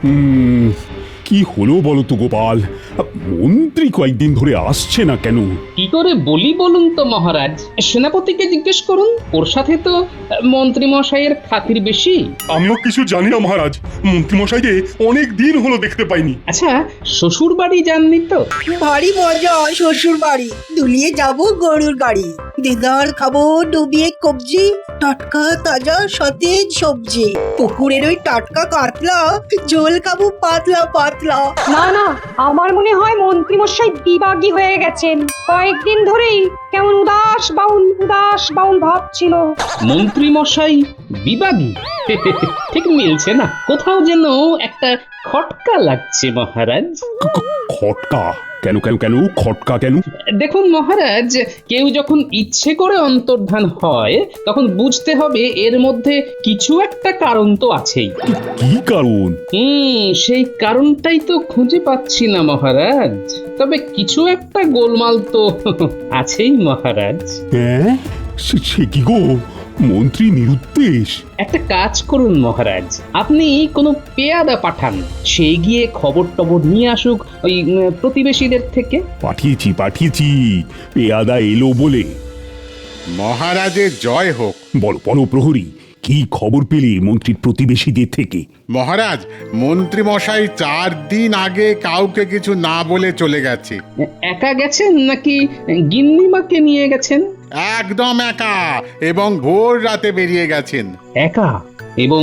কি হলো বলো তো গোপাল, মন্ত্রী কয়েকদিন ধরে আসছে না কেন? কি করে বলি বলুন তো মহারাজ, সেনাপতিকে জিজ্ঞেস করুন, ওর সাথে তো মন্ত্রী মশাইয়ের খাতির বেশি। আমিও কিছু জানি না মহারাজ, মন্ত্রীমশাইকে অনেক দিন হলো দেখতে পাইনি। আচ্ছা, শ্বশুর বাড়ি যাননি তো? ভারী মজা শ্বশুর বাড়ি, দুলিয়ে যাব গরুর গাড়ি, দিদার খাবো ডুবিয়ে কবজি, টাটকা তাজা সতেজ সবজি, পুকুরের ওই টাটকা কাতলা, ঝোল খাবো পাতলা পাতলা। না না, আমার মনে হয় মন্ত্রীমশাই বিবাগী হয়ে গেছেন। কয়েকদিন ধরেই কেমন উদাস বাউল ভাব ছিল। মন্ত্রী মশাই বিবাগী? ঠিক মিলছে না, কোথাও যেন একটা খটকা লাগছে মহারাজ। খটকা কেন কেন কেন খটকা কেন? দেখুন মহারাজ, কেউ যখন ইচ্ছে করে অন্তর্ধান হয় তখন বুঝতে হবে এর মধ্যে কিছু একটা কারণ তো আছেই। কি কারণ? সেই কারণটাই তো খুঁজে পাচ্ছি না মহারাজ, তবে কিছু একটা গোলমাল তো আছেই মহারাজ। হ্যাঁ, সে কি গো, মন্ত্রী নিরুদ্দেশ? একটা কাজ করুন মহারাজ, আপনি কোনো পেয়াদা পাঠান, সে গিয়ে খবর টবর নিয়ে আসুক ওই প্রতিবেশীদের থেকে। পাঠিয়েছি, পেয়াদা এলো বলে। মহারাজের জয় হোক। বলো বলো প্রহরী, কি খবর পেলে মন্ত্রীর প্রতিবেশীদের থেকে? মহারাজ, মন্ত্রী মশাই 4 দিন আগে কাউকে কিছু না বলে চলে গেছে। একা গেছেন নাকি গিন্নিমাকে নিয়ে গেছেন? একদম একা, এবং ভোর রাতে বেরিয়ে গেছেন। একা এবং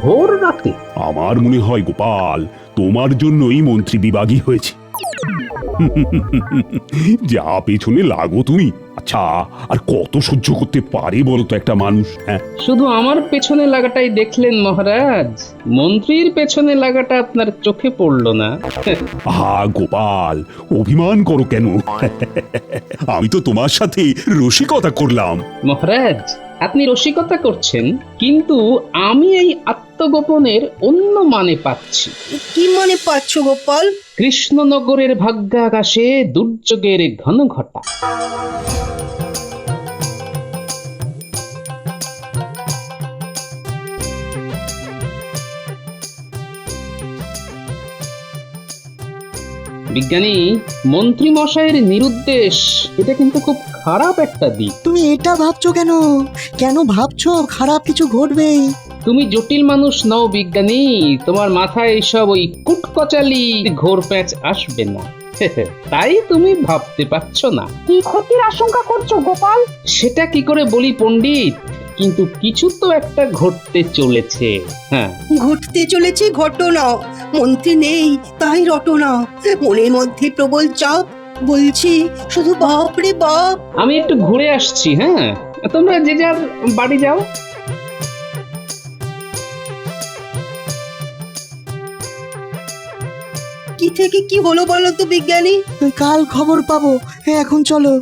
ভোর রাতে? আমার মনে হয় গোপাল, তোমার জন্যই মন্ত্রী বিবাগী হয়েছে। যা পেছনে লাগো তুমি। আচ্ছা, আর কত সহ্য করতে পারে বলো তো একটা মানুষ? হ্যাঁ, শুধু আমার পেছনে লাগাটাই দেখলেন মহারাজ, মন্ত্রীর পেছনে লাগাটা আপনার চোখে পড়লো না? আহা গোপাল, অভিমান করো কেন? আমি তো তোমার সাথে রসিকতা করলাম। মহারাজ, আপনি রসিকতা করছেন, কিন্তু আমি এই আত্মগোপনের অন্য মানে পাচ্ছি। কি মনে পাচ্ছ গোপাল? কৃষ্ণনগরের ভাগ্যাকাশে দুর্যোগের ঘন ঘটা। বিজ্ঞানী, মন্ত্রী মশাইয়ের নিরুদ্দেশ, এটা কিন্তু খুব খারাপ একটা দিক। তুমি এটা ভাবছো কেন? কেন ভাবছো খারাপ কিছু ঘটবেই? তুমি জটিল মানুষ নও বিজ্ঞানী, তোমার মাথায় এইসব ওই কুটকচালি ঘোর প্যাঁচ আসবে না। তাই তুমি ভাবতে পারছো না। কি ক্ষতির আশঙ্কা করছো গোপাল? সেটা কি করে বলি পণ্ডিত, কিন্তু কিছু তো একটা ঘটতে চলেছে। হ্যাঁ, ঘটতে চলেছে ঘটনা, মন্ত্রী নেই তাই রটনা, মনের মধ্যে প্রবল চাপ, বলছি শুধু বাপ রে বাপ। আমি একটু ঘুরে আসছি, হ্যাঁ, তোমরা যে যার বাড়ি যাও। কি থেকে কি হলো বলো তো বিজ্ঞানী? কাল খবর পাবো, এখন চলো।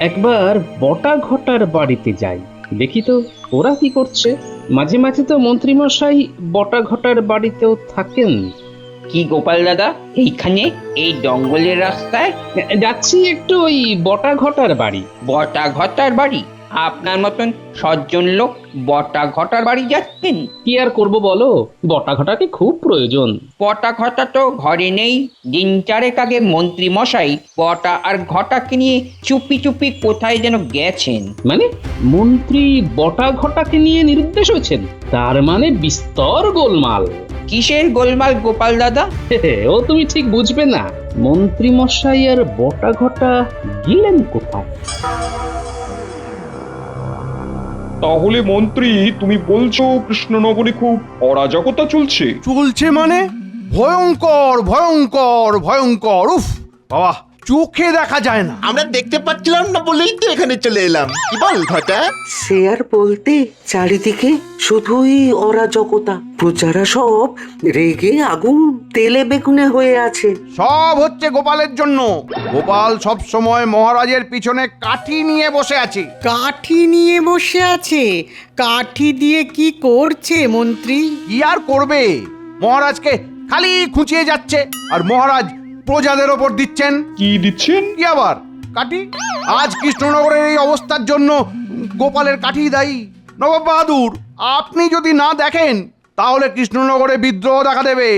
একবার বটা ঘটার বাড়িতে যাই, দেখি তো ওরা কি করছে। মাঝে মাঝে তো মন্ত্রীমশাই বটা ঘটার বাড়িতেও থাকেন। কি গোপাল দাদা, এইখানে এই জঙ্গলের রাস্তায়? যাচ্ছি একটু ওই বটা ঘটার বাড়ি। বটা ঘটার বাড়ি? আপনার মতন সজ্জন লোক বটা ঘটার বাড়ি যাচ্ছেন? কি আর করব বলো, বটা ঘটাকে খুব প্রয়োজন। বটা ঘটা তো ঘরে নেই। দিন 4 আগে মন্ত্রী মশাই বটা আর ঘটাকে নিয়ে চুপি চুপি কোথায় যেন গেছেন। মানে মন্ত্রী বটা ঘটাকে নিয়ে নিরুদ্দেশ হয়েছেন? তার মানে বিস্তর গোলমাল। কিসের গোলমাল গোপাল দাদা? ও তুমি ঠিক বুঝবে না। মন্ত্রী মশাই আর বটা ঘটা গেলেন কোথায়? তাহলে মন্ত্রী, তুমি বলছো কৃষ্ণনগরে খুব অরাজকতা চলছে? চলছে মানে ভয়ঙ্কর ভয়ঙ্কর ভয়ঙ্কর। উফ বাবা, চোখে দেখা যায় না। আমরা দেখতে পাচ্ছিলাম না বলেই তো এখানে চলে এলাম। কি বল ঘটা? সে আর বলতে, চারিদিকে শুধুই অরাজকতা, প্রজারা সব রেগে আগুন তেলে বেগুনে হয়ে আছে। সব হচ্ছে গোপালের জন্য। গোপাল সব সময় মহারাজের পিছনে কাঠি নিয়ে বসে আছে। কাঠি নিয়ে বসে আছে? কাঠি দিয়ে কি করছে মন্ত্রী? কি আর করবে, মহারাজকে খালি খুঁচিয়ে যাচ্ছে, আর মহারাজ প্রজাদের ওপর দিচ্ছেন। কি দিচ্ছেন? কি আবার কাঠি? আজ কৃষ্ণনগরের এই অবস্থার জন্য গোপালের কাঠি দায়ী। নবাব বাহাদুর, আপনি যদি না দেখেন তাহলে কৃষ্ণনগরে বিদ্রোহ দেখা দেবে।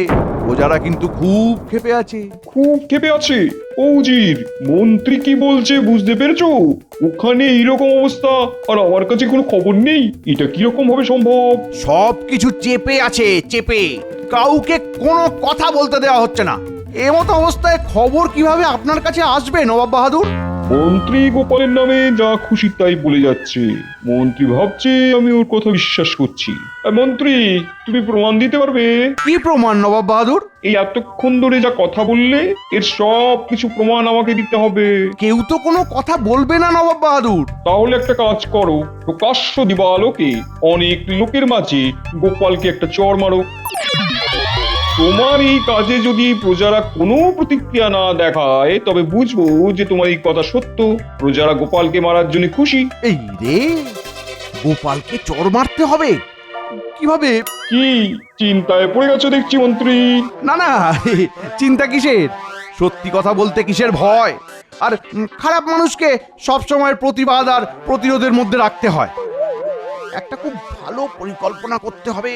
প্রজারা কিন্তু খুব ক্ষেপে আছে। খুব ক্ষেপে আছে? ও উজির, মন্ত্রী কি বলছে বুঝতে পেরেছো? ওখানে এইরকম অবস্থা আর আমার কাছে কোনো খবর নেই, এটা কিরকম ভাবে সম্ভব? সব কিছু চেপে আছে, চেপে। কাউকে কোনো কথা বলতে দেওয়া হচ্ছে না। এমতো অবস্থায় খবর কিভাবে আপনার কাছে আসবে নবাব বাহাদুর? মন্ত্রী গোপালের নামে যা খুশি তাই বলে যাচ্ছে। মন্ত্রী ভাবছে আমি ওর কথা বিশ্বাস করছি। আর মন্ত্রী, তুমি প্রমাণ দিতে পারবে? কি প্রমাণ নবাব বাহাদুর? এই এতক্ষণ ধরে যা কথা বললে এর সব কিছু প্রমাণ আমাকে দিতে হবে। কেউ তো কোনো কথা বলবে না নবাব বাহাদুর। তাহলে একটা কাজ করো, প্রকাশ্য দিবালোকে অনেক লোকের মাঝে গোপালকে একটা চড় মারো। তোমার এই কাজে যদি প্রজারা কোনো প্রতিক্রিয়া না দেখায় তবে বুঝবো যে তোমার এই কথা সত্য। প্রজারা গোপালকে মারার জন্য খুশি। এই রে, গোপালকে চড় মারতে হবে কিভাবে? কি চিন্তায় পড়ে গেছো দেখছি মন্ত্রী? না না, চিন্তা কিসের? সত্যি কথা বলতে কিসের ভয়? আর খারাপ মানুষকে সব সময় প্রতিবাদ আর প্রতিরোধের মধ্যে রাখতে হয়। একটা খুব ভালো পরিকল্পনা করতে হবে।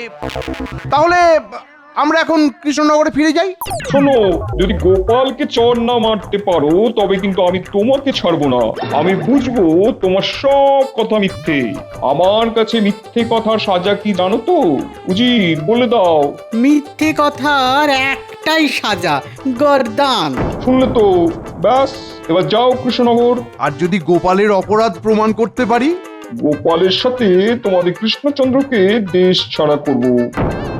তাহলে আমরা এখন কৃষ্ণনগরে ফিরে যাই। শোনো, যদি গোপালকে চড় না মারতে পারো তবে কিন্তু আমি তোমাকে ছাড়বো না। আমি বুঝবো তোমার সব কথা মিথ্যে। আমার কাছে মিথ্যে কথার সাজা কি জানো তো? উজির, বলে দাও। মিথ্যে কথার একটাই সাজা, গর্দান। শুনলে তো? ব্যাস, এবার যাও কৃষ্ণনগর। আর যদি গোপালের অপরাধ প্রমাণ করতে পারি? গোপালের সাথে তোমাদের কৃষ্ণচন্দ্রকে দেশ ছাড়া করব।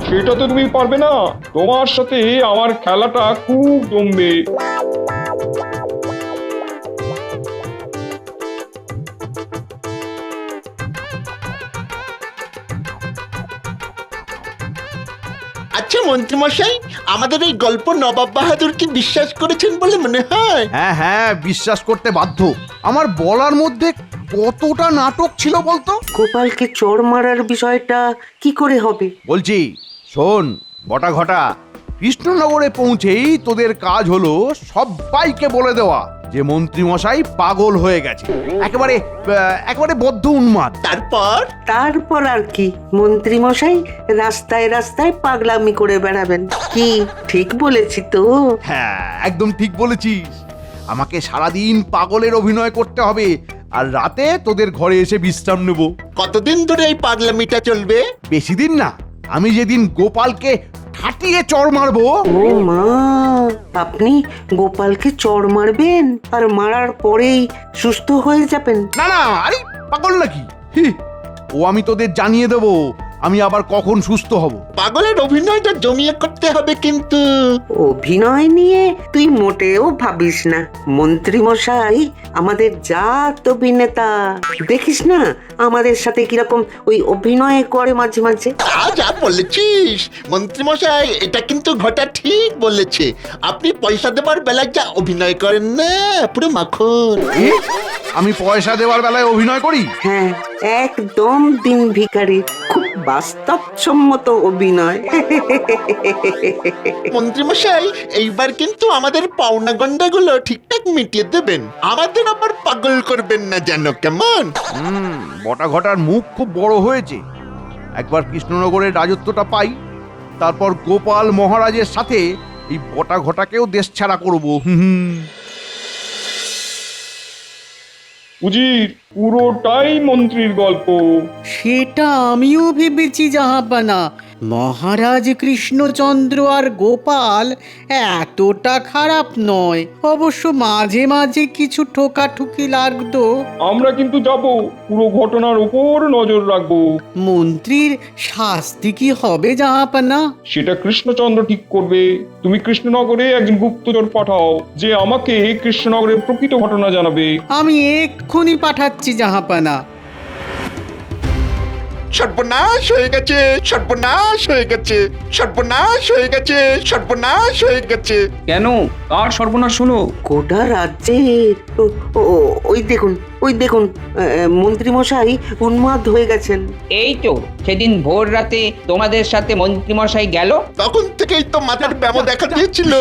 সেটা তো তুমি পারবে না। তোমার সাথে আমার খেলাটা খুব জমবে। আচ্ছা মন্ত্রীমশাই, আমাদের এই গল্প নবাব বাহাদুর কি বিশ্বাস করেছেন বলে মনে হয়? হ্যাঁ হ্যাঁ, বিশ্বাস করতে বাধ্য। আমার বলার মধ্যে কতটা নাটক ছিল বলতো? গোপালকে চড় মারার বিষয়টা কি করে হবে? বলছি, শোন বটা ঘটা, কৃষ্ণনগরে পৌঁছেই তোদের কাজ হলো সবাইকে বলে দেওয়া যে মন্ত্রী মশাই পাগল হয়ে গেছে, একেবারে বদ্ধ উন্মাদ। তারপর আর কি? মন্ত্রী মশাই রাস্তায় রাস্তায় পাগলামি করে বেড়াবেন। কি ঠিক বলেছি তো? হ্যাঁ, একদম ঠিক বলেছিস। আমাকে সারাদিন পাগলের অভিনয় করতে হবে আর রাতে তোদের ঘরে এসে বিশ্রাম নেব। কতদিন ধরে এই পাগলামিটা চলবে? বেশি দিন না। আমি যেদিন গোপালকে ঠাটিয়ে চড় মারবো। ও মা, আপনি গোপালকে চড় মারবেন আর মারার পরেই সুস্থ হয়ে যাবেন? না না, আরে পাগল নাকি? ও আমি তোদের জানিয়ে দেব আমি আবার কখন সুস্থ হব। পাগলের অভিনয়টা জমিয়ে করতে হবে কিন্তু। অভিনয় নিয়ে তুই মোটেও ভাবিস না। মন্ত্রী মশাই আমাদের জাত অভিনেতা, দেখিস না আমাদের সাথে কিরকম ওই অভিনয় করে মাঝে মাঝে। যা বলেছিস মন্ত্রীমশাই, এটা কিন্তু ঘটা ঠিক বলেছে। আপনি পয়সা দেবার বেলায় যা অভিনয় করেন না, পুরো মাখন। আমি পয়সা দেওয়ার বেলায় অভিনয় করি? হ্যাঁ, একদম দিন ভিখারি, খুব বাস্তবসম্মত অভিনয়। মন্ত্রীমশাই, এইবার কিন্তু আমাদের পাওনা গন্ডাগুলো ঠিকঠাক মিটিয়ে দেবেন। আমাদের আবার পাগল করবেন না যেন, কেমন? বটা ঘটার মুখ খুব বড় হয়েছে। একবার কৃষ্ণনগরের রাজত্বটা পাই, তারপর গোপাল মহারাজের সাথে এই বটা ঘটাকেও দেশ ছাড়া করবো। উজির, পুরোটাই মন্ত্রীর গল্প। সেটা আমিও ভেবেছি জাহাপানা। মহারাজ কৃষ্ণচন্দ্র আর গোপাল এতটা খারাপ নয়। অবশ্য মাঝে মাঝে কিছু ঠোকাঠুকি লাগতো। আমরা কিন্তু যাব, পুরো ঘটনার উপর নজর রাখবো। মন্ত্রীর শাস্তি কি হবে জাহাপানা? সেটা কৃষ্ণচন্দ্র ঠিক করবে। তুমি কৃষ্ণনগরে একজন গুপ্তচর পাঠাও যে আমাকে কৃষ্ণনগরের প্রকৃত ঘটনা জানাবে। আমি এক্ষুনি পাঠাচ্ছি জাহাপানা। সর্বনাশ হয়ে গেছে, সর্বনাশ হয়ে গেছে, সর্বনাশ হয়ে গেছে, সর্বনাশ হয়ে গেছে। কেন কার সর্বনাশ হলো? গোটা রাজ্যে ওই দেখুন, ওই দেখুন, মন্ত্রী মশাই উন্মাদ হয়ে গেছেন। এই তো সেদিন ভোর রাতে তোমাদের সাথে মন্ত্রীমশাই গেল। তখন থেকেই তো মাথার ব্যামো দেখা দিয়েছিল।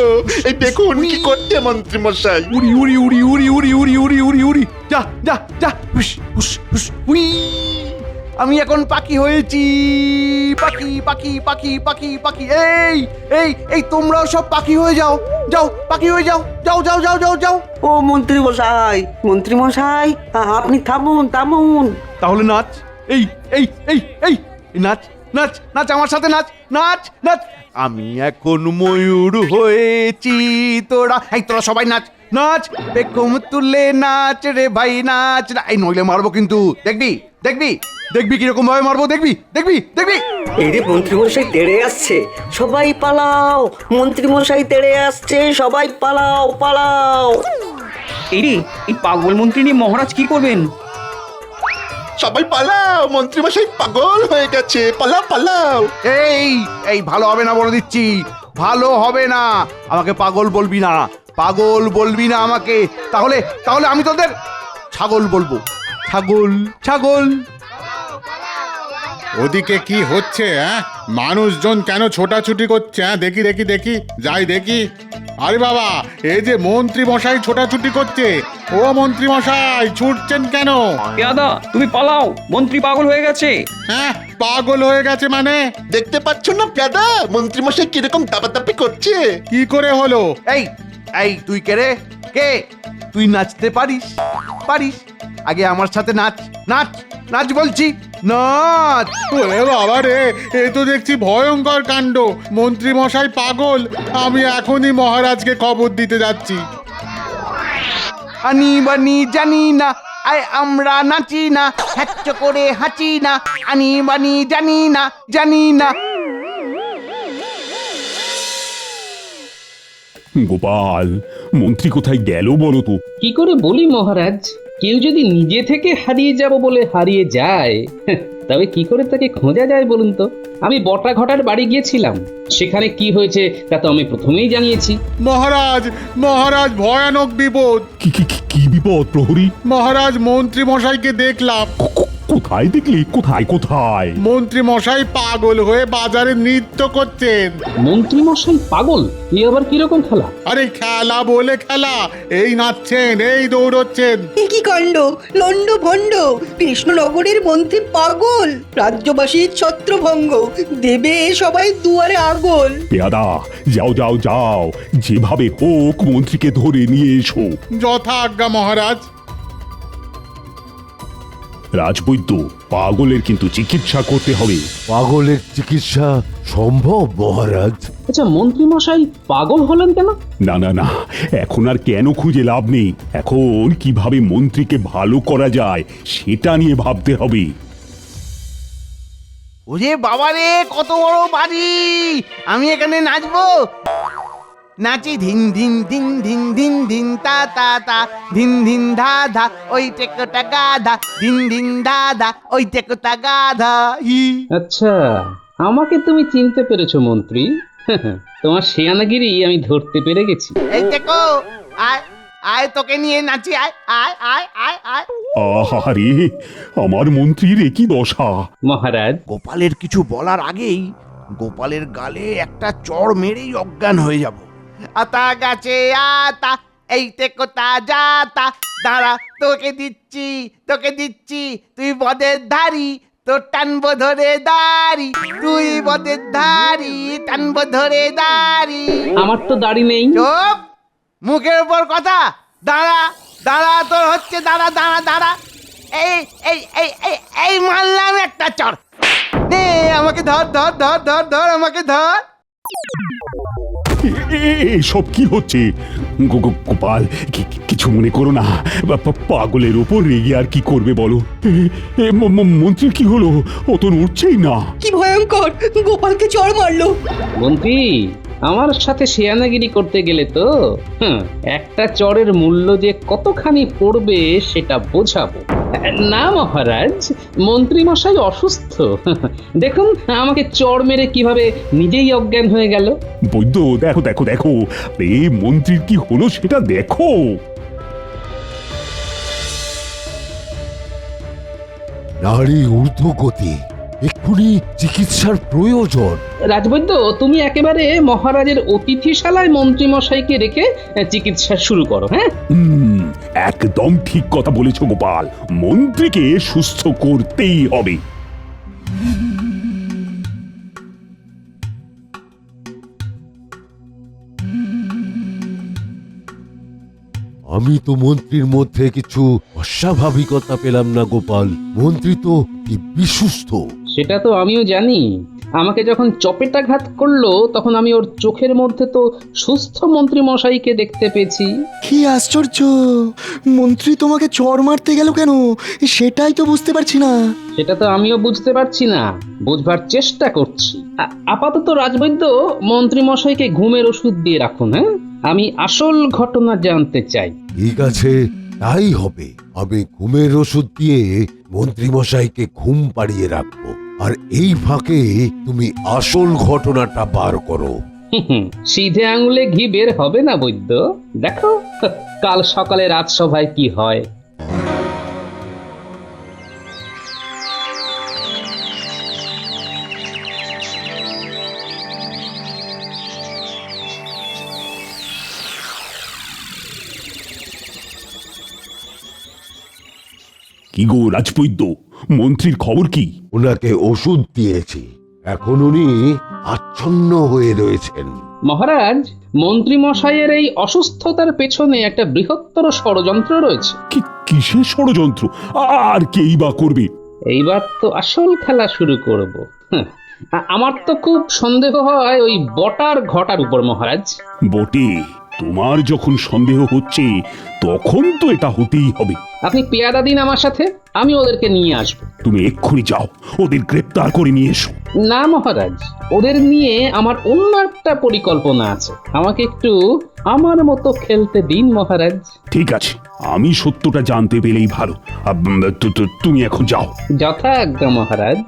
এই দেখুন কি করছে মন্ত্রী মশাই। উড়ি উড়ি উড়ি উড়ি উড়ি উড়ি উড়ি উড়ি উড়ি যা যা যা হুস হুস হুস উই আমি এখন পাখি হয়েছি। পাখি পাখি পাখি পাখি পাখি এই এই এই তোমরাও সব পাখি হয়ে যাও, যাও পাখি হয়ে যাও, যাও যাও যাও যাও যাও। ও মন্ত্রী মশাই, মন্ত্রী মশাই, আপনি থামুন থামুন। তাহলে নাচ, এই এই এই এই নাচ নাচ নাচ আমার সাথে নাচ নাচ নাচ। আমি এখন ময়ূর হয়েছি, তোরা সবাই নাচ নাচ, পেখম তুলে নাচ রে ভাই নাচ না। এই নইলে মারবো কিন্তু, দেখবি দেখবি দেখবি কিরকম ভাবে মারবো, দেখবি দেখবি দেখবি। এই রে মন্ত্রী মশাই তেড়ে আসছে, সবাই পালাও, মন্ত্রী মশাই তেড়ে আসছে, সবাই পালাও পালাও। এই রে, এই পাগল মন্ত্রী নিয়ে মহারাজ কি করবেন? সবাই পালাও, মন্ত্রী মশাই পাগল হয়ে গেছে, পালাও পালাও। এই এই ভালো হবে না বলে দিচ্ছি, ভালো হবে না। আমাকে পাগল বলবি না, পাগল বলবি না আমাকে। তাহলে তাহলে আমি তোদের ছাগল বলবো, ছাগল ছাগল। ওদিকে কি হচ্ছে? মানুষজন কেন ছোটাছুটি করছে? দেখি দেখি দেখি, যাই দেখি। আরে বাবা, এই যে মন্ত্রী মশাই ছোটাছুটি করছে। ও মন্ত্রী মশাই, ছুটছেন কেন? দাদা তুমি পালাও, মন্ত্রী পাগল হয়ে গেছে। হ্যাঁ, পাগল হয়ে গেছে মানে? দেখতে পাচ্ছ না পেদা, মন্ত্রী মশাই কিরকম দাপাদাপি করছে। কি করে হলো? এই এই তুই কে রে? কে তুই? নাচতে পারিস? পারিস? আগে আমার সাথে নাচ নাচ নাচ বলছি, নাচ। ওরে বাবা রে, এ তো দেখছি ভয়ঙ্কর কাণ্ড। মন্ত্রী মশাই পাগল। আমি এখনই মহারাজকে খবর দিতে যাচ্ছি। আনি বানি জানি না, আয় আমরা নাচি না, হ্যাচ্চ করে হাঁচি না, আনি বানি জানি না, জানি না। গোপাল, মন্ত্রী কোথায় গেল বলো তো? কি করে বলি মহারাজ, কেউ যদি নিজে থেকে হারিয়ে যাব বলে হারিয়ে যায়, তবে কি করে তাকে খোঁজা যায় বলুন তো? আমি বটা ঘটার বাড়ি গিয়েছিলাম, সেখানে কি হয়েছে তা তো আমি প্রথমেই জানিয়েছি। মহারাজ, মহারাজ, ভয়ানক বিপদ। কি কি কি- কি বিপদ প্রহরী? মহারাজ, মন্ত্রী মশাইকে দেখলাম। কোথায় দেখলি? কোথায় কোথায়? মন্ত্রী মশাই পাগল হয়ে বাজারে নৃত্য করছেন। মন্ত্রী মশাই পাগল? এ আবার কিরকম খেলা? আরে খেলা বলে খেলা, এই নাচছেন, এই দৌড়চ্ছেন। এ কি কাণ্ড! লন্ড ভণ্ড কৃষ্ণনগরের মন্ত্রী পাগল, রাজ্যবাসীর ছত্রভঙ্গ, দেবে সবাই দুয়ারে আগল। পেয়াদা, যাও যাও যাও, যেভাবে হোক মন্ত্রীকে ধরে নিয়ে এসো। যথা আজ্ঞা মহারাজ। রাজবৈদ্য, পাগলের কিন্তু চিকিৎসা করতে হবে। পাগলের চিকিৎসা সম্ভব মহারাজ? আচ্ছা, মন্ত্রী মশাই পাগল হলেন কেন? না না না, এখন আর কেন খুঁজে লাভ নেই। এখন কিভাবে মন্ত্রীকে ভালো করা যায় সেটা নিয়ে ভাবতে হবে। ওরে বাবা রে, কত বড় বাড়ি! আমি এখানে নাচবো, নাচি ধিন ধিন ধিন ধিন ধিন ধিন তা তা তা, ধিন ধিন ধা ধা, ওই টেকোটা গাধা, ধিন ধিন ধা ধা, ওই টেকোটা গাধা। হি আচ্ছা, আমাকে তুমি চিনতে পেরেছো মন্ত্রী? তোমার শেয়ানাগিরি আমি ধরতে পেরে গেছি। এই দেখো, আয় আয়, তোকে নিয়ে নাচি, আয় আয় আয় আয় আয়। আহারে, আমার মন্ত্রীর একই দশা। মহারাজ, গোপালের কিছু বলার আগেই গোপালের গালে একটা চড় মেরেই অজ্ঞান হয়ে যাব। আতা গাছে আতা, এইতে কোথা যাতা, দাঁড়া তোকে দিচ্ছি, তোকে দিচ্ছি, তুই বদের ধারি, তোর টানবো ধরে দাড়ি, তুই বদের ধারি, টানবো ধরে দাড়ি। আমার তো দাড়ি নেই। চুপ, মুখের উপর কথা। দাঁড়া দাঁড়া, তোর হচ্ছে দাঁড়া দাঁড়া দাঁড়া। এই এই এই এই এই মারলাম একটা চড়। নে আমাকে ধর ধর ধর ধর ধর, আমাকে ধর। এসব কি হচ্ছে? গোপাল, কিছু মনে করো না। পাগলের ওপর রেগে আর কি করবে বলো? মন্ত্রীর কি হলো? ও তো নড়ছেই না। কি ভয়ঙ্কর! গোপালকে চড় মারলো। মন্ত্রী, আমার সাথে শেয়ানাগিরি করতে গেলে তো একটা চড়ের মূল্য যে কতখানি পড়বে সেটা বোঝাবো। না মহারাজ, মন্ত্রী মশাই অসুস্থ। দেখুন আমাকে চড় মেরে কিভাবে নিজেই অজ্ঞান হয়ে গেল। বৈদ্য দেখো দেখো দেখো, এই মন্ত্রীর কি হলো সেটা দেখো। নারী ঊর্ধ্বগতি, এক্ষুনি চিকিৎসার প্রয়োজন। রাজবৈদ্য, তুমি একেবারে মহারাজের অতিথিশালায় মন্ত্রী মশাইকে রেখে চিকিৎসা শুরু করো। হ্যাঁ, একদম ঠিক কথা বলেছো গোপাল, মন্ত্রীকে সুস্থ করতেই হবে। আমি তো মন্ত্রীর মধ্যে কিছু অস্বাভাবিকতা পেলাম না গোপাল। মন্ত্রী তো দিব্যি সুস্থ। সেটা তো আমিও জানি। আমাকে যখন চপেটাঘাত করলো তখন আমি ওর চোখের মধ্যে তো সুস্থ মন্ত্রী মশাইকে দেখতে পেয়েছি। কি আশ্চর্য, মন্ত্রী তোমাকে চড় মারতে গেল কেন সেটাই তো বুঝতে পারছি না। সেটা তো আমিও বুঝতে পারছি না, বুঝবার চেষ্টা করছি। আপাতত রাজবৈদ্য, মন্ত্রী মশাইকে ঘুমের ওষুধ দিয়ে রাখুন। হ্যাঁ, আমি আসল ঘটনা জানতে চাই। ঠিক আছে, তাই হবে। আমি ঘুমের ওষুধ দিয়ে মন্ত্রী মশাইকে ঘুম পাড়িয়ে রাখবো, আর এই ফাঁকে তুমি আসল ঘটনাটা বার করো। সিধে আঙুলে ঘি বের হবে না বৈদ্য, দেখো কাল সকালে রাজসভায় কি হয়। কি গো রাজবৈদ্য, মন্ত্রীর খবর কি? ওনাকে ওষুধ দিয়েছি, এখন উনি আচ্ছন্ন হয়ে রয়েছেন। মহারাজ, মন্ত্রী মশাইয়ের এই অসুস্থতার পেছনে একটা বৃহত্তর ষড়যন্ত্র রয়েছে। কিসের ষড়যন্ত্র? আর কেই বা করবে? এইবার তো আসল খেলা শুরু করব। আমার তো খুব সন্দেহ হয় ওই বটার ঘটার উপর মহারাজ। বটে, তোমার যখন সন্দেহ হচ্ছে তখন তো এটা হতেই হবে। আপনি পেয়াদা দিন আমার সাথে, আমি ওদেরকে নিয়ে আসব। তুমি এক্ষুনি যাও, ওদের গ্রেপ্তার করে নিয়ে এসো। না মহারাজ, ওদের নিয়ে আমার অন্য একটা পরিকল্পনা আছে। আমাকে একটু আমার মতো খেলতে দিন মহারাজ। ঠিক আছে, আমি সত্যটা জানতে পেলেই ভালো। তুমি এখন যাও। যথাজ্ঞা মহারাজ।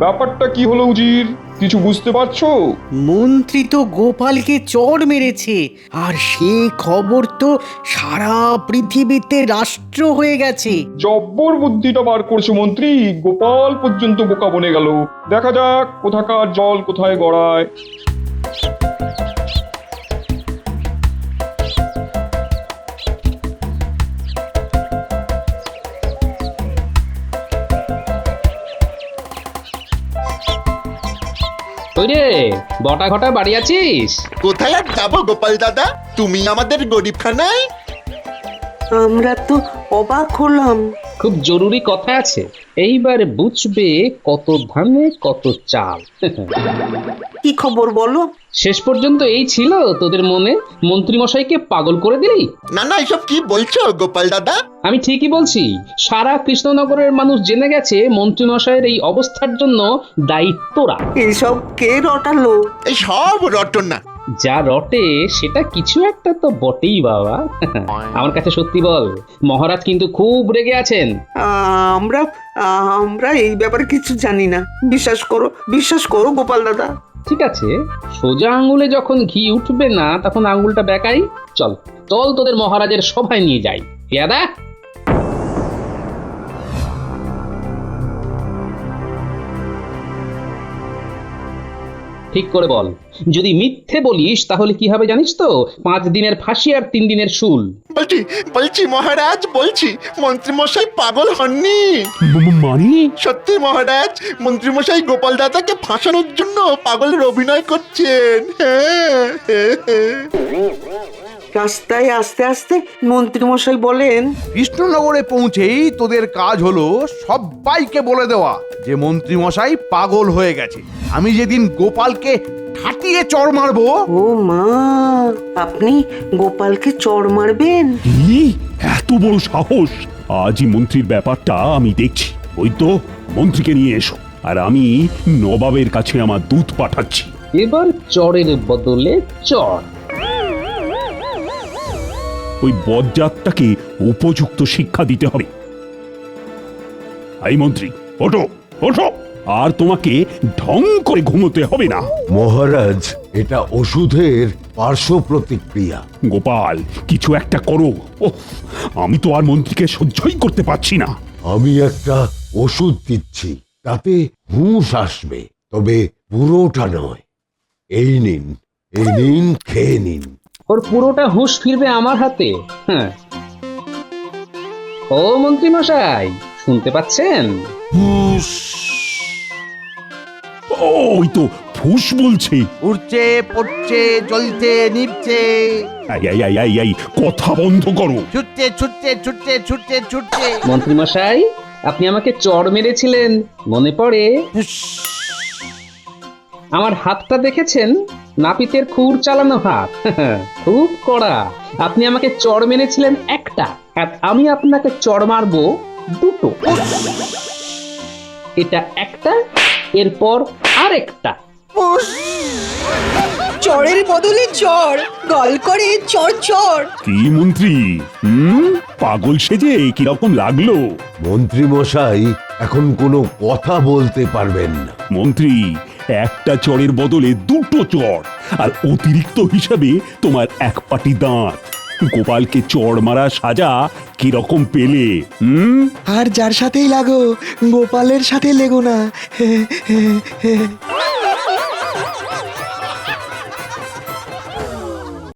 ব্যাপারটা কি হলো উজির, কিছু বুঝতে পারছো? মন্ত্রী তো গোপালকে চড় মেরেছে, আর সে খবর তো সারা পৃথিবীতে রাষ্ট্র হয়ে গেছে। জব্বর বুদ্ধিটা বার করছে মন্ত্রী, গোপাল পর্যন্ত বোকা বনে গেল। দেখা যাক কোথাকার জল কোথায় গড়ায়। ওই রে, বটা ঘটা বাড়ি আছিস? কোথায় আর যাবো গোপাল দাদা, তুমি আমাদের গরিবখানায়। আমরা তো অবাক হলাম। খুব জরুরি কথা আছে, এইবার বুঝবে কত ধানে কত চাল। কি খবর বলো? শেষ পর্যন্ত এই ছিল তোদের মনে? মন্ত্রী মশাইকে পাগল করে দিলি? না না, এসব কি বলছো গোপাল দাদা? আমি ঠিকই বলছি। সারা কৃষ্ণনগরের মানুষ জেনে গেছে মন্ত্রী মশাইয়ের এই অবস্থার জন্য দায়িত্বরা। এইসব কে রটালো? এই সব রটনা। যা রটে সেটা কিছু একটা তো বটেই বাবা। আমার কাছে সত্যি বল, মহারাজ কিন্তু খুব রেগে আছেন। আমরা আমরা এই ব্যাপারে কিছু জানি না। বিশ্বাস করো গোপাল দাদা। ঠিক আছে, সোজা আঙ্গুলে যখন ঘি উঠবে না তখন আঙ্গুলটা বেঁকাই। চল চল, তোদের মহারাজের সভায় নিয়ে যাই। পেয়াদা, ঠিক করে বল, যদি মিথ্যে বলিস তাহলে কি হবে জানিস তো? 5 দিনের ফাঁসি আর 3 দিনের শুল। বলছি মহারাজ, বলছি মন্ত্রীমশাই পাগল হননি। মানে? সত্যি মহারাজ, মন্ত্রীমশাই গোপাল দাদাকে ফাঁসানোর জন্য পাগলের অভিনয় করছেন। রাস্তায় আস্তে আস্তে মন্ত্রীমশাই বলেন, কৃষ্ণনগরে পৌঁছেই তোদের কাজ হলো সবাইকে বলে দেওয়া যে মন্ত্রী মশাই পাগল হয়ে গেছে। আমি যেদিন গোপালকে ঠাটিয়ে চড় মারবো। ও মা, আপনি গোপালকে চড় মারবেন? কি এত বড় সাহস! আজই মন্ত্রীর ব্যাপারটা আমি দেখছি। ওই তো মন্ত্রীকে নিয়ে এসো, আর আমি নবাবের কাছে আমার দূত পাঠাচ্ছি। এবার চরের বদলে চর। ওই বজ্জাতটাকে উপযুক্ত শিক্ষা দিতে হবে। এই মন্ত্রী, ওঠো ওঠো, আর তোমাকে ঢং করে ঘুমোতে হবে না। মহারাজ, এটা ওষুধের পার্শ্ব প্রতিক্রিয়া। গোপাল, কিছু একটা করো। ওহ, আমি তো আর মন্ত্রীকে সহ্যই করতে পারছি না। আমি একটা ওষুধ দিচ্ছি, তাতে হুঁশ আসবে, তবে পুরোটা নয়। এই নিন, খেয়ে নিন। ওর পুরোটা হুঁশ ফিরবে আমার হাতে। হ্যাঁ। ও মন্ত্রী মশাই, শুনতে পাচ্ছেন? ওই তো ফুস বলছে। উড়ছে, পড়ছে, জ্বলছে, নিভছে, এই কথা বন্ধ করো। ছুটছে, ছুটছে, ছুটছে, ছুটছে, ছুটছে। মন্ত্রী মশাই, আপনি আমাকে চড় মেরেছিলেন, মনে পড়ে? আমার হাতটা দেখেছেন? নাপিতের খুর চালানো হাত। খুব কড়া। আপনি আমাকে চড় মেরেছিলেন একটা, আর আমি আপনাকে চড় মারবো দুটো। এটা একটা, এরপর আরেকটা। চরের বদলে চর, গল করে চর চর। কি মন্ত্রী, পাগল সেজে কিরকম লাগলো? মন্ত্রী মশাই এখন কোনো কথা বলতে পারবেন না। মন্ত্রী, একটা চড়ের বদলে দুটো চড়, আর অতিরিক্ত হিসাবে তোমার এক পাটি দাঁত। গোপালকে চড় মারা সাজা কিরকম পেলে? আর যার সাথেই লাগো, গোপালের সাথে লেগো না।